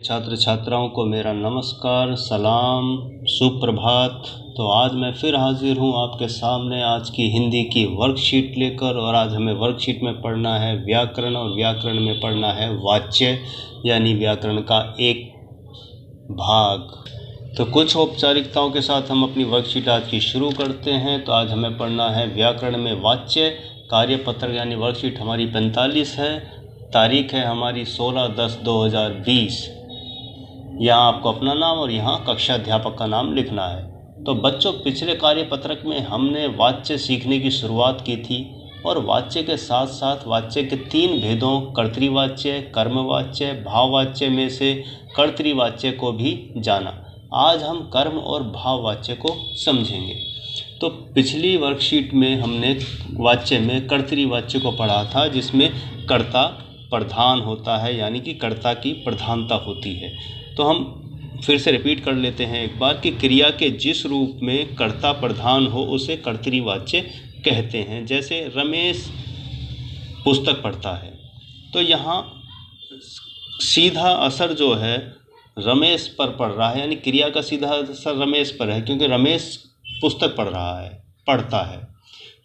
छात्र छात्राओं को मेरा नमस्कार, सलाम, सुप्रभात। तो आज मैं फिर हाजिर हूँ आपके सामने आज की हिंदी की वर्कशीट लेकर। और आज हमें वर्कशीट में पढ़ना है व्याकरण, और व्याकरण में पढ़ना है वाच्य यानी व्याकरण का एक भाग। तो कुछ औपचारिकताओं के साथ हम अपनी वर्कशीट आज की शुरू करते हैं। तो आज हमें पढ़ना है व्याकरण में वाच्य। कार्यपत्र यानी वर्कशीट हमारी 45 है। तारीख है हमारी 16/10/2020। यहाँ आपको अपना नाम और यहाँ कक्षा अध्यापक का नाम लिखना है। तो बच्चों, पिछले कार्यपत्रक में हमने वाच्य सीखने की शुरुआत की थी और वाच्य के साथ साथ वाच्य के 3 भेदों कर्तृवाच्य, कर्मवाच्य, भाववाच्य में से कर्तृवाच्य को भी जाना। आज हम कर्म और भाववाच्य को समझेंगे। तो पिछली वर्कशीट में हमने वाच्य में कर्तृवाच्य को पढ़ा था, जिसमें कर्ता प्रधान होता है, यानी कि कर्ता की प्रधानता होती है। तो हम फिर से रिपीट कर लेते हैं एक बार कि क्रिया के जिस रूप में कर्ता प्रधान हो उसे कर्तृवाच्य कहते हैं। जैसे रमेश पुस्तक पढ़ता है, तो यहाँ सीधा असर जो है रमेश पर पड़ रहा है, यानी क्रिया का सीधा असर रमेश पर है, क्योंकि रमेश पुस्तक पढ़ रहा है, पढ़ता है।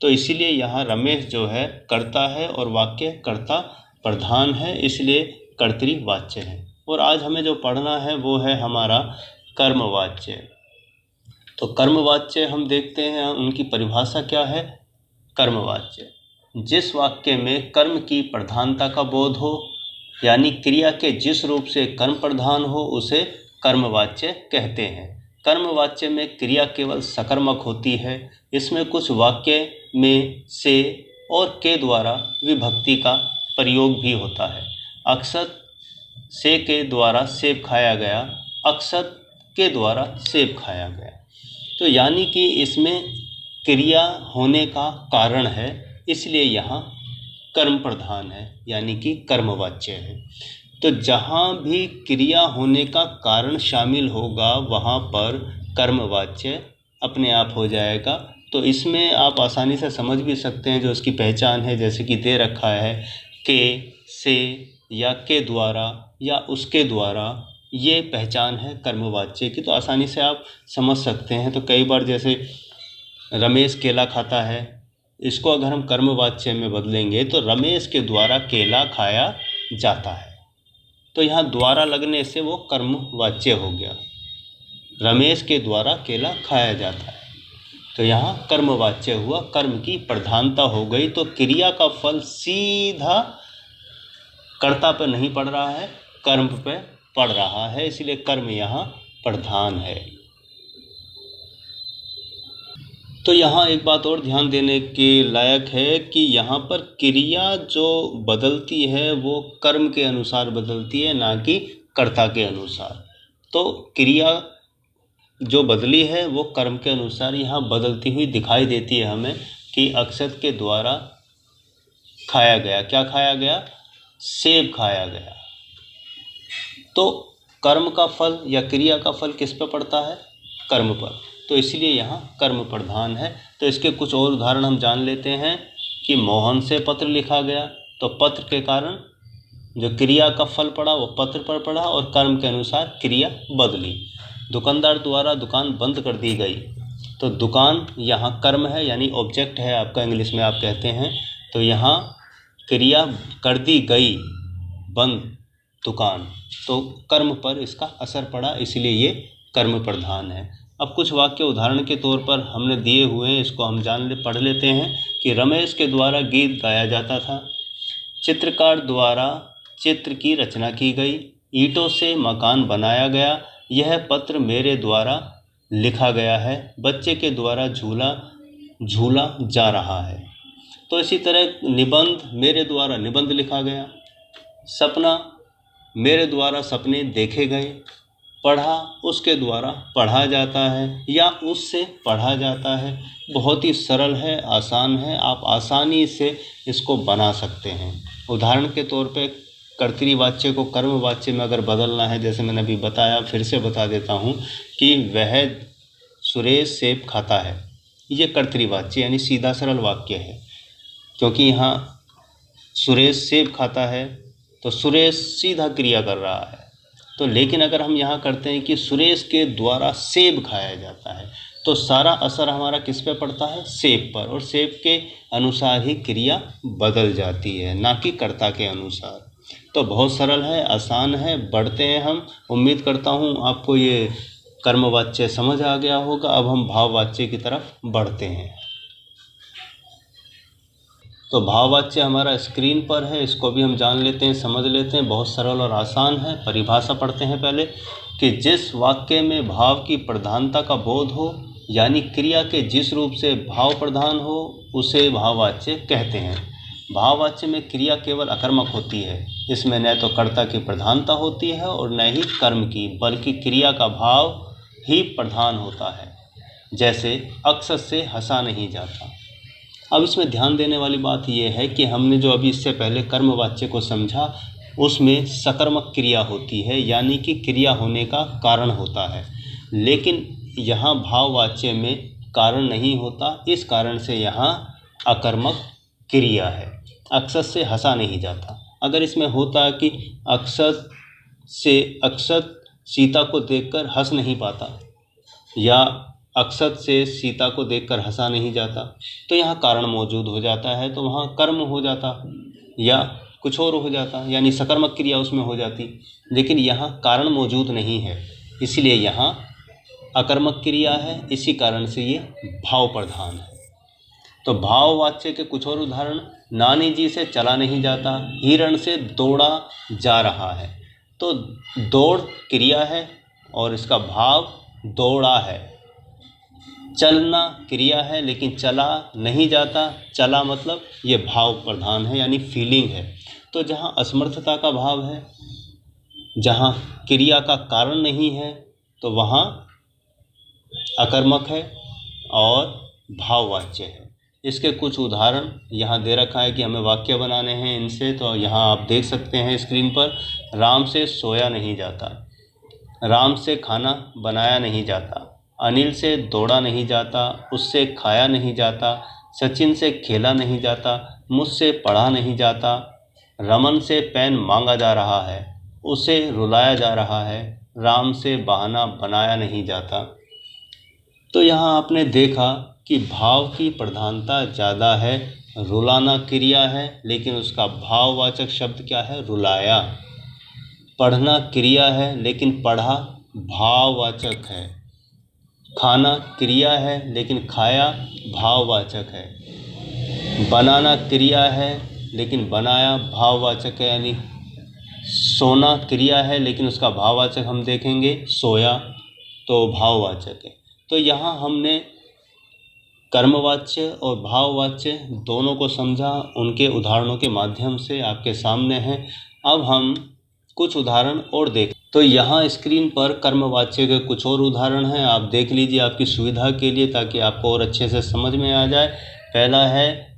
तो इसीलिए यहाँ रमेश जो है कर्ता है और वाक्य कर्ता प्रधान है, इसलिए कर्तृवाच्य है। और आज हमें जो पढ़ना है वो है हमारा कर्मवाच्य। तो कर्मवाच्य हम देखते हैं, उनकी परिभाषा क्या है। कर्मवाच्य जिस वाक्य में कर्म की प्रधानता का बोध हो, यानी क्रिया के जिस रूप से कर्म प्रधान हो, उसे कर्मवाच्य कहते हैं। कर्मवाच्य में क्रिया केवल सकर्मक होती है। इसमें कुछ वाक्य में से और के द्वारा विभक्ति का प्रयोग भी होता है। अक्सर से के द्वारा सेब खाया गया, अक्सर के द्वारा सेब खाया गया। तो यानी कि इसमें क्रिया होने का कारण है, इसलिए यहाँ कर्म प्रधान है, यानी कि कर्मवाच्य है। तो जहाँ भी क्रिया होने का कारण शामिल होगा वहाँ पर कर्मवाच्य अपने आप हो जाएगा। तो इसमें आप आसानी से समझ भी सकते हैं जो इसकी पहचान है, जैसे कि दे रखा है के, से या के द्वारा या उसके द्वारा, ये पहचान है कर्मवाच्य की। तो आसानी से आप समझ सकते हैं। तो कई बार जैसे रमेश केला खाता है, इसको अगर हम कर्मवाच्य में बदलेंगे तो रमेश के द्वारा केला खाया जाता है। तो यहाँ द्वारा लगने से वो कर्मवाच्य हो गया, रमेश के द्वारा केला खाया जाता है। तो यहाँ कर्मवाच्य हुआ, कर्म की प्रधानता हो गई। तो क्रिया का फल सीधा कर्ता पर नहीं पड़ रहा है, कर्म पे पड़ रहा है, इसलिए कर्म यहाँ प्रधान है। तो यहाँ एक बात और ध्यान देने के लायक है कि यहाँ पर क्रिया जो बदलती है वो कर्म के अनुसार बदलती है, ना कि कर्ता के अनुसार। तो क्रिया जो बदली है वो कर्म के अनुसार यहाँ बदलती हुई दिखाई देती है हमें, कि अक्षत के द्वारा खाया गया, क्या खाया गया, सेब खाया गया। तो कर्म का फल या क्रिया का फल किस पर पड़ता है, कर्म पर। तो इसलिए यहाँ कर्म प्रधान है। तो इसके कुछ और उदाहरण हम जान लेते हैं कि मोहन से पत्र लिखा गया, तो पत्र के कारण जो क्रिया का फल पड़ा वो पत्र पर पड़ा और कर्म के अनुसार क्रिया बदली। दुकानदार द्वारा दुकान बंद कर दी गई, तो दुकान यहाँ कर्म है, यानी ऑब्जेक्ट है आपका, इंग्लिश में आप कहते हैं। तो यहाँ क्रिया कर दी गई, बंद दुकान, तो कर्म पर इसका असर पड़ा, इसलिए ये कर्म प्रधान है। अब कुछ वाक्य उदाहरण के तौर पर हमने दिए हुए हैं, इसको हम पढ़ लेते हैं कि रमेश के द्वारा गीत गाया जाता था, चित्रकार द्वारा चित्र की रचना की गई, ईंटों से मकान बनाया गया, यह पत्र मेरे द्वारा लिखा गया है, बच्चे के द्वारा झूला झूला जा रहा है। तो इसी तरह निबंध, मेरे द्वारा निबंध लिखा गया, सपना, मेरे द्वारा सपने देखे गए, पढ़ा, उसके द्वारा पढ़ा जाता है या उससे पढ़ा जाता है। बहुत ही सरल है, आसान है, आप आसानी से इसको बना सकते हैं। उदाहरण के तौर पे कर्तृवाच्य को कर्मवाच्य में अगर बदलना है, जैसे मैंने अभी बताया, फिर से बता देता हूँ कि वह सुरेश सेब खाता है, ये कर्तृवाच्य यानी सीधा सरल वाक्य है, क्योंकि यहाँ सुरेश सेब खाता है तो सुरेश सीधा क्रिया कर रहा है, तो लेकिन अगर हम यहाँ करते हैं कि सुरेश के द्वारा सेब खाया जाता है, तो सारा असर हमारा किस पे पड़ता है? सेब पर, और सेब के अनुसार ही क्रिया बदल जाती है, ना कि कर्ता के अनुसार। तो बहुत सरल है, आसान है। बढ़ते हैं हम। उम्मीद करता हूँ आपको ये कर्मवाच्य समझ आ गया होगा। अब हम भाववाच्य की तरफ बढ़ते हैं। तो भाववाच्य हमारा स्क्रीन पर है, इसको भी हम जान लेते हैं, समझ लेते हैं। बहुत सरल और आसान है। परिभाषा पढ़ते हैं पहले कि जिस वाक्य में भाव की प्रधानता का बोध हो, यानी क्रिया के जिस रूप से भाव प्रधान हो, उसे भाववाच्य कहते हैं। भाववाच्य में क्रिया केवल अकर्मक होती है। इसमें न तो कर्ता की प्रधानता होती है और न ही कर्म की, बल्कि क्रिया का भाव ही प्रधान होता है। जैसे अक्षत से हंसा नहीं जाता। अब इसमें ध्यान देने वाली बात यह है कि हमने जो अभी इससे पहले कर्मवाच्य को समझा, उसमें सकर्मक क्रिया होती है, यानी कि क्रिया होने का कारण होता है। लेकिन यहाँ भाववाच्य में कारण नहीं होता, इस कारण से यहाँ अकर्मक क्रिया है। अक्षत से हंसा नहीं जाता। अगर इसमें होता कि अक्षत सीता को देखकर हंस नहीं पाता, या अक्षत से सीता को देखकर हंसा नहीं जाता, तो यहाँ कारण मौजूद हो जाता है, तो वहाँ कर्म हो जाता या कुछ और हो जाता, यानी सकर्मक क्रिया उसमें हो जाती। लेकिन यहाँ कारण मौजूद नहीं है, इसलिए यहाँ अकर्मक क्रिया है। इसी कारण से ये भाव प्रधान है। तो भाववाच्य के कुछ और उदाहरण, नानी जी से चला नहीं जाता, हिरण से दौड़ा जा रहा है। तो दौड़ क्रिया है और इसका भाव दौड़ा है। चलना क्रिया है, लेकिन चला नहीं जाता, चला मतलब ये भाव प्रधान है, यानी फीलिंग है। तो जहाँ असमर्थता का भाव है, जहाँ क्रिया का कारण नहीं है, तो वहाँ अकर्मक है और भाववाच्य है। इसके कुछ उदाहरण यहाँ दे रखा है कि हमें वाक्य बनाने हैं इनसे। तो यहाँ आप देख सकते हैं स्क्रीन पर, राम से सोया नहीं जाता, राम से खाना बनाया नहीं जाता, अनिल से दौड़ा नहीं जाता, उससे खाया नहीं जाता, सचिन से खेला नहीं जाता, मुझसे पढ़ा नहीं जाता, रमन से पेन मांगा जा रहा है, उसे रुलाया जा रहा है, राम से बहाना बनाया नहीं जाता। तो यहाँ आपने देखा कि भाव की प्रधानता ज़्यादा है। रुलाना क्रिया है, लेकिन उसका भाववाचक शब्द क्या है? रुलाया। पढ़ना क्रिया है, लेकिन पढ़ा भाववाचक है। खाना क्रिया है, लेकिन खाया भाववाचक है। बनाना क्रिया है, लेकिन बनाया भाववाचक है, यानी सोना क्रिया है, लेकिन उसका भाववाचक हम देखेंगे सोया, तो भाववाचक है। तो यहाँ हमने कर्मवाच्य और भाववाच्य दोनों को समझा, उनके उदाहरणों के माध्यम से आपके सामने हैं। अब हम कुछ उदाहरण और देख। तो यहाँ स्क्रीन पर कर्मवाच्य के कुछ और उदाहरण हैं, आप देख लीजिए आपकी सुविधा के लिए, ताकि आपको और अच्छे से समझ में आ जाए। पहला है,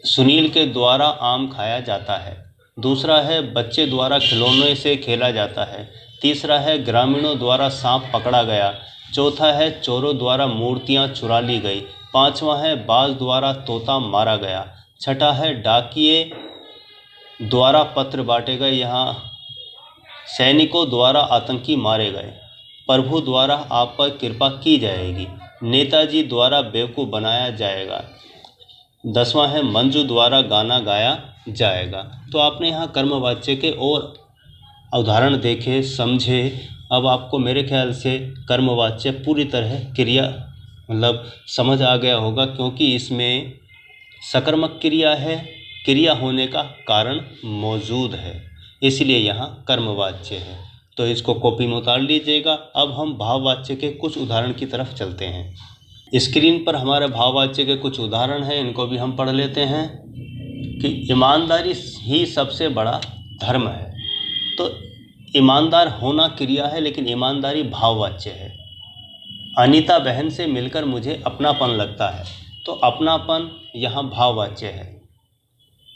सुनील के द्वारा आम खाया जाता है। दूसरा है, बच्चे द्वारा खिलौने से खेला जाता है। तीसरा है, ग्रामीणों द्वारा सांप पकड़ा गया। चौथा है, चोरों द्वारा मूर्तियां चुरा ली गई। पांचवा है, बाज द्वारा तोता मारा गया। छठा है, डाकिए द्वारा पत्र बांटे गए। यहाँ सैनिकों द्वारा आतंकी मारे गए। प्रभु द्वारा आप पर कृपा की जाएगी। नेताजी द्वारा बेवकूफ़ बनाया जाएगा। 10वां है, मंजू द्वारा गाना गाया जाएगा। तो आपने यहाँ कर्मवाच्य के और उदाहरण देखे, समझे। अब आपको मेरे ख्याल से कर्मवाच्य पूरी तरह क्रिया मतलब समझ आ गया होगा, क्योंकि इसमें सकर्मक क्रिया है, क्रिया होने का कारण मौजूद है, इसलिए यहाँ कर्मवाच्य है। तो इसको कॉपी में उतार लीजिएगा। अब हम भाववाच्य के कुछ उदाहरण की तरफ चलते हैं। स्क्रीन पर हमारे भाववाच्य के कुछ उदाहरण हैं, इनको भी हम पढ़ लेते हैं। कि ईमानदारी ही सबसे बड़ा धर्म है। तो ईमानदार होना क्रिया है, लेकिन ईमानदारी भाववाच्य है। अनीता बहन से मिलकर मुझे अपनापन लगता है, तो अपनापन यहाँ भाववाच्य है।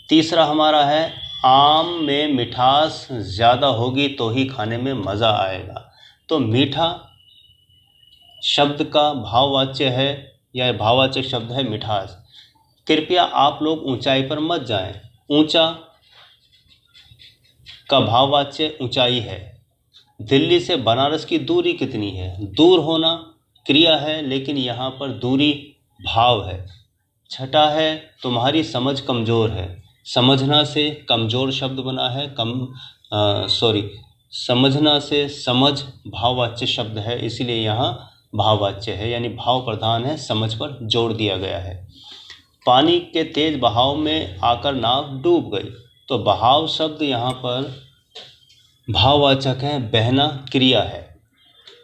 तीसरा हमारा है, आम में मिठास ज़्यादा होगी तो ही खाने में मज़ा आएगा। तो मीठा शब्द का भाववाच्य है, या भाववाचक शब्द है मिठास। कृपया आप लोग ऊंचाई पर मत जाएं। ऊंचा का भाववाच्य ऊंचाई है। दिल्ली से बनारस की दूरी कितनी है? दूर होना क्रिया है, लेकिन यहाँ पर दूरी भाव है। छठा है, तुम्हारी समझ कमज़ोर है। समझना से कमज़ोर शब्द बना है, समझना से समझ भाववाच्य शब्द है, इसलिए यहाँ भाववाच्य है, यानी भाव प्रधान है, समझ पर जोर दिया गया है। पानी के तेज बहाव में आकर नाव डूब गई, तो बहाव शब्द यहाँ पर भाववाचक है, बहना क्रिया है।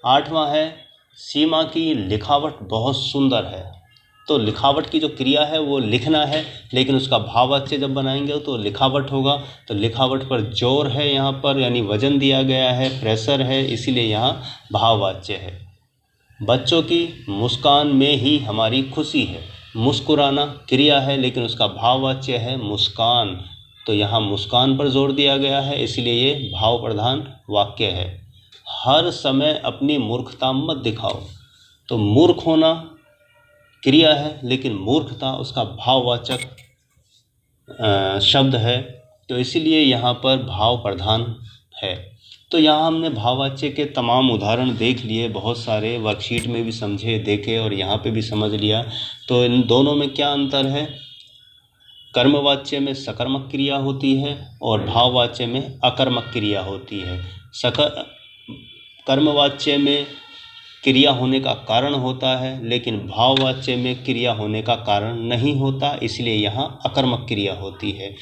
आठवां है, सीमा की लिखावट बहुत सुंदर है। तो लिखावट की जो क्रिया है वो लिखना है, लेकिन उसका भाववाच्य जब बनाएंगे तो लिखावट होगा। तो लिखावट पर जोर है यहाँ पर, यानी वजन दिया गया है, प्रेशर है, इसीलिए यहाँ भाववाच्य है। बच्चों की मुस्कान में ही हमारी खुशी है। मुस्कुराना क्रिया है, लेकिन उसका भाववाच्य है मुस्कान। तो यहाँ मुस्कान पर जोर दिया गया है, इसलिए ये भाव प्रधान वाक्य है। हर समय अपनी मूर्खता मत दिखाओ। तो मूर्ख होना क्रिया है, लेकिन मूर्खता उसका भाववाचक शब्द है, तो इसीलिए यहाँ पर भाव प्रधान है। तो यहाँ हमने भाववाच्य के तमाम उदाहरण देख लिए, बहुत सारे वर्कशीट में भी समझे, देखे और यहाँ पे भी समझ लिया। तो इन दोनों में क्या अंतर है? कर्मवाच्य में सकर्मक क्रिया होती है और भाववाच्य में अकर्मक क्रिया होती है। कर्मवाच्य में क्रिया होने का कारण होता है, लेकिन भाववाच्य में क्रिया होने का कारण नहीं होता, इसलिए यहाँ अकर्मक क्रिया होती है।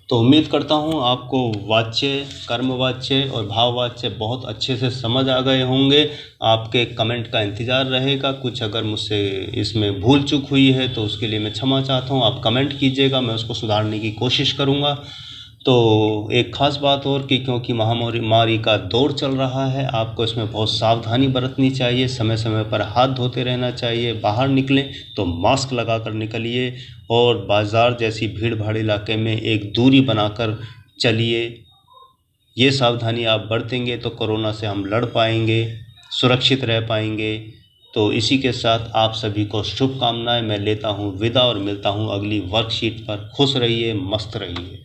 तो उम्मीद करता हूँ आपको वाच्य, कर्मवाच्य और भाववाच्य बहुत अच्छे से समझ आ गए होंगे। आपके कमेंट का इंतज़ार रहेगा। कुछ अगर मुझसे इसमें भूल चूक हुई है तो उसके लिए मैं क्षमा चाहता हूँ। आप कमेंट कीजिएगा, मैं उसको सुधारने की कोशिश करूँगा। तो एक ख़ास बात और कि क्योंकि महामारी का दौर चल रहा है, आपको इसमें बहुत सावधानी बरतनी चाहिए। समय समय पर हाथ धोते रहना चाहिए। बाहर निकलें तो मास्क लगा कर निकलिए, और बाज़ार जैसी भीड़ भाड़ इलाके में एक दूरी बनाकर चलिए। ये सावधानी आप बरतेंगे तो कोरोना से हम लड़ पाएंगे, सुरक्षित रह पाएंगे। तो इसी के साथ आप सभी को शुभकामनाएं। मैं लेता हूँ विदा और मिलता हूँ अगली वर्कशीट पर। खुश रहिए, मस्त रहिए।